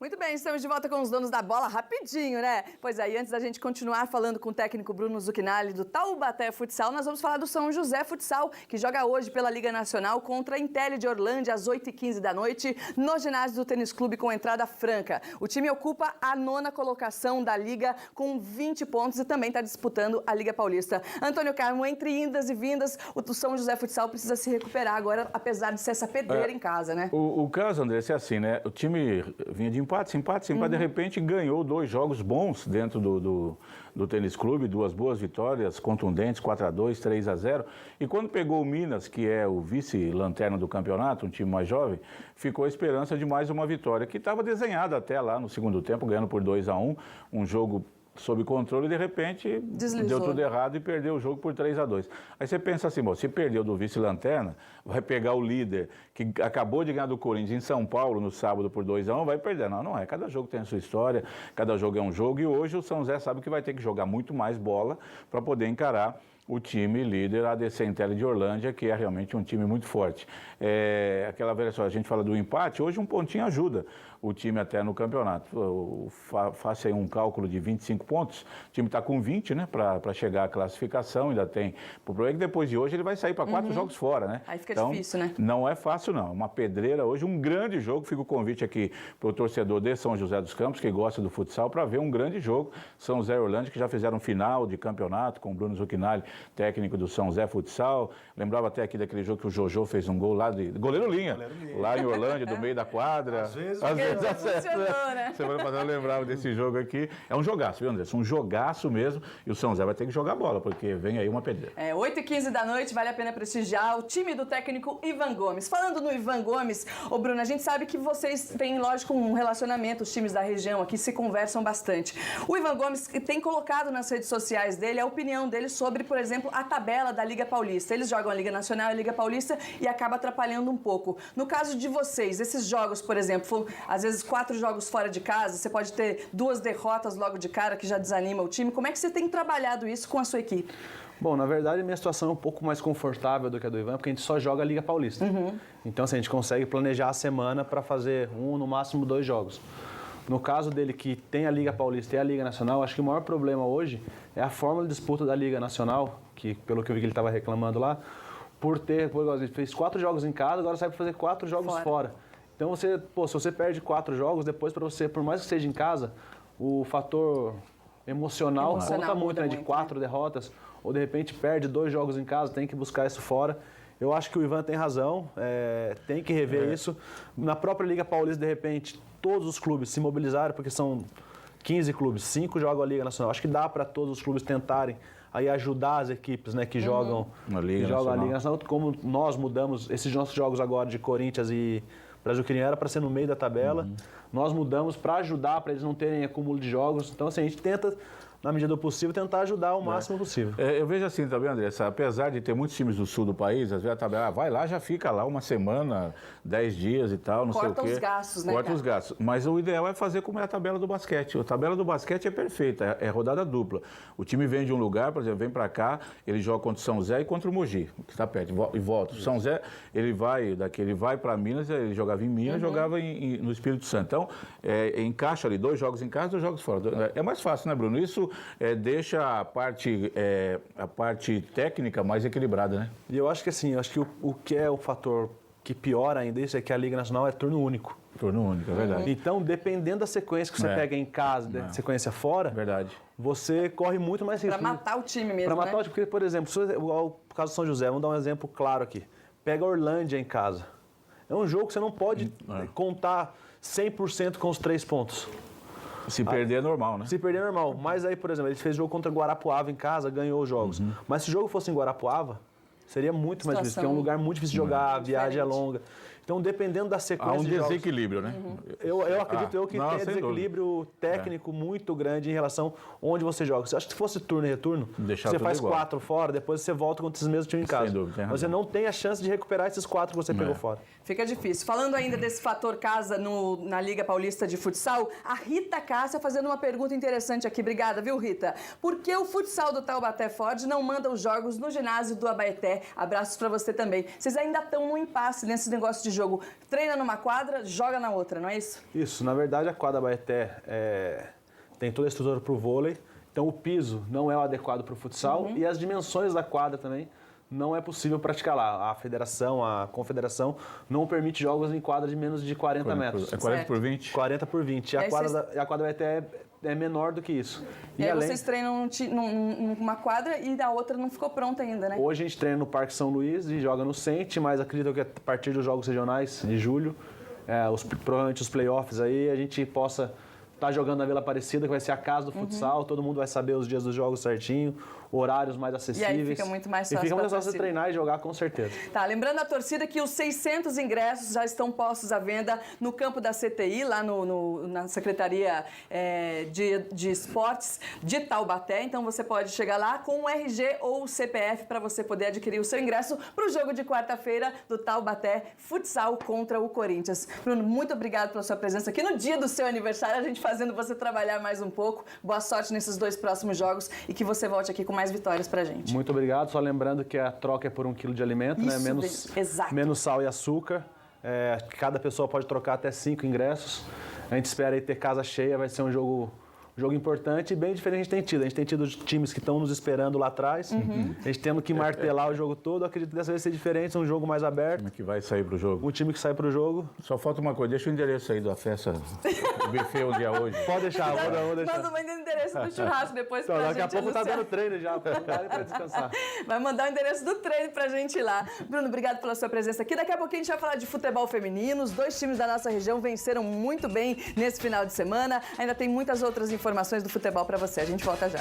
Muito bem, estamos de volta com os donos da bola, rapidinho, né? Pois aí, antes da gente continuar falando com o técnico Bruno Zucchinali do Taubaté Futsal, nós vamos falar do São José Futsal, que joga hoje pela Liga Nacional contra a Intel de Orlândia, às 8h15 da noite, no ginásio do Tênis Clube com entrada franca. O time ocupa a 9ª colocação da Liga com 20 pontos e também está disputando a Liga Paulista. Antônio Carmo, entre indas e vindas, o São José Futsal precisa se recuperar agora, apesar de ser essa pedreira em casa, né? O caso, André, é assim, né? O time vinha de empate, de repente ganhou 2 jogos bons dentro do Tênis Clube, 2 boas vitórias contundentes, 4-2, 3-0. E quando pegou o Minas, que é o vice-lanterna do campeonato, um time mais jovem, ficou a esperança de mais uma vitória, que estava desenhada até lá no segundo tempo, ganhando por 2-1, um jogo sob controle e de repente deu tudo errado e perdeu o jogo por 3-2. Aí você pensa assim, bom, se perdeu do vice-lanterna, vai pegar o líder que acabou de ganhar do Corinthians em São Paulo no sábado por 2-1, vai perder. Não, não é. Cada jogo tem a sua história, cada jogo é um jogo e hoje o São José sabe que vai ter que jogar muito mais bola para poder encarar o time líder, a ADC Intel de Orlândia, que é realmente um time muito forte. Aquela velha história, a gente fala do empate, hoje um pontinho ajuda o time até no campeonato. Faça aí um cálculo de 25 pontos, o time está com 20, né, para chegar à classificação, ainda tem. O problema é que depois de hoje ele vai sair para 4 jogos fora, né? Aí fica difícil, né? Não é fácil, não. Uma pedreira hoje, um grande jogo. Fica o convite aqui para o torcedor de São José dos Campos, que gosta do futsal, para ver um grande jogo. São José e Orlândia, que já fizeram final de campeonato com o Bruno Zucchinali, técnico do São José Futsal. Lembrava até aqui daquele jogo que o Jojo fez um gol lá de goleiro linha, lá em Orlândia, do meio da quadra. Às vezes funcionou, né? Semana passada eu lembrava desse jogo aqui. É um jogaço, viu, André? Um jogaço mesmo. E o São José vai ter que jogar bola, porque vem aí uma pedreira. 8h15 da noite, vale a pena prestigiar o time do técnico Ivan Gomes. Falando no Ivan Gomes, ô Bruno, a gente sabe que vocês têm, lógico, um relacionamento, os times da região aqui se conversam bastante. O Ivan Gomes tem colocado nas redes sociais dele a opinião dele sobre, por exemplo, a tabela da Liga Paulista. Eles jogam a Liga Nacional e a Liga Paulista e acaba atrapalhando um pouco. No caso de vocês, esses jogos, por exemplo, às vezes 4 jogos fora de casa, você pode ter 2 derrotas logo de cara que já desanima o time. Como é que você tem trabalhado isso com a sua equipe? Bom, na verdade, a minha situação é um pouco mais confortável do que a do Ivan, porque a gente só joga a Liga Paulista. Então, assim, a gente consegue planejar a semana para fazer 1, no máximo 2 jogos. No caso dele, que tem a Liga Paulista e a Liga Nacional, acho que o maior problema hoje é a forma de disputa da Liga Nacional, que pelo que eu vi que ele estava reclamando lá, por ele fez 4 jogos em casa, agora sai para fazer 4 jogos fora. Então, se você perde 4 jogos, depois para você, por mais que seja em casa, o fator emocional conta muito, né? De 4 derrotas, ou de repente perde 2 jogos em casa, tem que buscar isso fora. Eu acho que o Ivan tem razão, tem que rever isso. Na própria Liga Paulista, de repente, todos os clubes se mobilizaram, porque são 15 clubes, 5 jogam a Liga Nacional. Acho que dá para todos os clubes tentarem aí ajudar as equipes, né, que jogam a Liga Nacional. Como nós mudamos esses nossos jogos agora de Corinthians e Brasil, que era para ser no meio da tabela, nós mudamos para ajudar, para eles não terem acúmulo de jogos. Então, assim, a gente tenta, na medida do possível, tentar ajudar o máximo possível. Eu vejo assim também, André, apesar de ter muitos times do sul do país, às vezes a tabela vai lá, já fica lá uma semana, 10 dias e tal, não sei o quê. Corta os gastos, né, Corta os gastos. Mas o ideal é fazer como é a tabela do basquete. A tabela do basquete é perfeita, é rodada dupla. O time vem de um lugar, por exemplo, vem para cá, ele joga contra o São José e contra o Mogi, que está perto, e volta. O São José, ele vai para Minas, ele jogava em Minas, jogava no Espírito Santo. Então, encaixa ali 2 jogos em casa, 2 jogos fora. É mais fácil, né, Bruno? Isso deixa a parte técnica mais equilibrada, né? E eu acho que assim, o que é o fator que piora ainda isso é que a Liga Nacional é turno único. Turno único, é verdade. Então, dependendo da sequência que você pega em casa, da sequência fora, você corre muito mais risco. Para matar o time mesmo, Para matar o time, porque, por exemplo, o caso do São José, vamos dar um exemplo claro aqui. Pega a Orlândia em casa. É um jogo que você não pode contar 100% com os 3 pontos. Se perder é normal, né? Se perder é normal. Mas aí, por exemplo, ele fez jogo contra Guarapuava em casa, ganhou os jogos. Mas se o jogo fosse em Guarapuava, seria muito mais difícil, porque é um lugar muito difícil de jogar, a viagem é longa. Então, dependendo da sequência há um desequilíbrio, né? Eu acredito que tem desequilíbrio técnico muito grande em relação onde você joga. Você acha que se fosse turno e retorno, você faz 4 fora, depois você volta contra esses mesmos times em casa. Sem dúvida, você não tem a chance de recuperar esses 4 que você pegou fora. Fica difícil. Falando ainda desse fator casa na Liga Paulista de Futsal, a Rita Cássia fazendo uma pergunta interessante aqui. Obrigada, viu, Rita? Por que o futsal do Taubaté Ford não manda os jogos no ginásio do Abaeté? Abraços pra você também. Vocês ainda estão no impasse nesse negócio de jogo, treina numa quadra, joga na outra, não é isso? Isso, na verdade a quadra Abaeté tem toda a estrutura para o vôlei, então o piso não é o adequado para o futsal e as dimensões da quadra também não é possível praticar lá. A federação, a confederação não permite jogos em quadra de menos de 40 metros. É 40 por 20? 40 por 20. E a quadra Abaeté é menor do que isso. E aí vocês treinam numa quadra e a outra não ficou pronta ainda, né? Hoje a gente treina no Parque São Luís e joga no Sente, mas acredito que a partir dos jogos regionais de julho, provavelmente os playoffs aí, a gente possa estar jogando na Vila Aparecida, que vai ser a casa do futsal, todo mundo vai saber os dias dos jogos certinho, horários mais acessíveis. E aí fica muito mais fácil. E fica mais fácil de treinar e jogar, com certeza. Tá, lembrando a torcida que os 600 ingressos já estão postos à venda no campo da CTI, lá na Secretaria de Esportes de Taubaté. Então você pode chegar lá com o RG ou o CPF para você poder adquirir o seu ingresso para o jogo de quarta-feira do Taubaté Futsal contra o Corinthians. Bruno, muito obrigado pela sua presença aqui no dia do seu aniversário, a gente fazendo você trabalhar mais um pouco. Boa sorte nesses 2 próximos jogos e que você volte aqui com mais vitórias pra gente. Muito obrigado. Só lembrando que a troca é por 1 quilo de alimento, isso, né? Menos sal e açúcar. Cada pessoa pode trocar até 5 ingressos. A gente espera aí ter casa cheia, vai ser um jogo importante e bem diferente a gente tem tido. A gente tem tido times que estão nos esperando lá atrás. A gente tendo que martelar o jogo todo. Acredito que dessa vez vai ser diferente, um jogo mais aberto. Um time que vai sair pro jogo. Um time que sai pro jogo. Só falta uma coisa, deixa o endereço aí da festa do buffet o dia hoje. Pode deixar, vou deixar. Manda o endereço do churrasco depois pra gente. Daqui a pouco tá dando treino já, para descansar. Vai mandar o endereço do treino pra gente ir lá. Bruno, obrigado pela sua presença aqui. Daqui a pouquinho a gente vai falar de futebol feminino. Os 2 times da nossa região venceram muito bem nesse final de semana. Ainda tem muitas outras informações do futebol para você. A gente volta já.